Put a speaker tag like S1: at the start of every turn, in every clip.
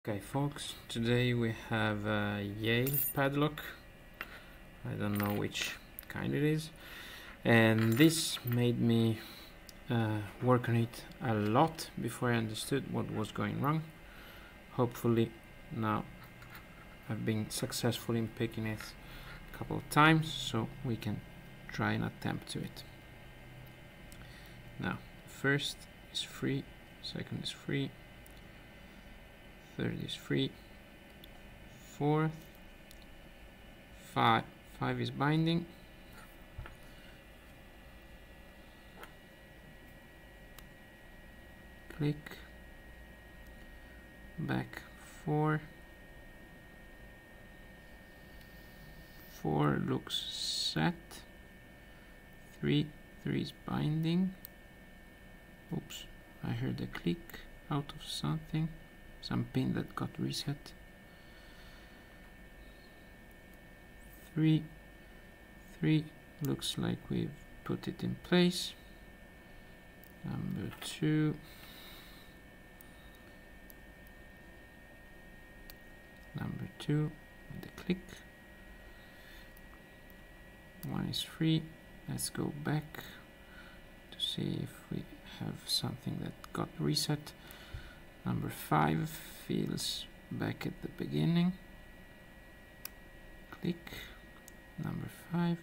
S1: Okay folks, today we have a Yale padlock. I don't know which kind it is, and this made me work on it a lot before I understood what was going wrong. Hopefully now I've been successful in picking it a couple of times, so we can try an attempt to it. Now first is free, second is free, third is free, fourth, five is binding, click, back, four looks set, three is binding. Oops, I heard a click out of something, some pin that got reset. Three looks like we've put it in place. Number two, with the click. One is free. Let's go back to see if we have something that got reset. Number 5 feels back at the beginning. Click. Number 5.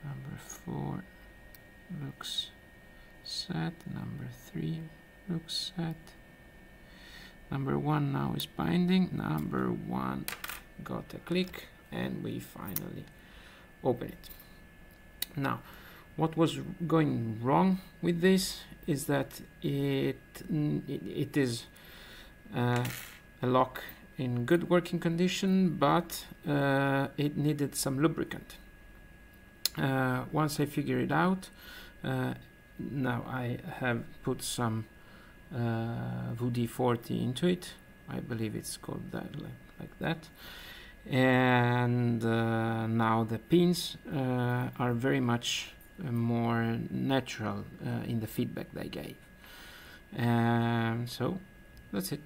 S1: Number 4 looks set. Number 3 looks set. Number 1 now is binding. Number 1 got a click, and we finally open it. Now, what was going wrong with this is that it is a lock in good working condition, but it needed some lubricant. Once I figure it out, now I have put some WD-40 into it. I believe it's called that, like that. And now the pins are very much more natural in the feedback they gave. So that's it.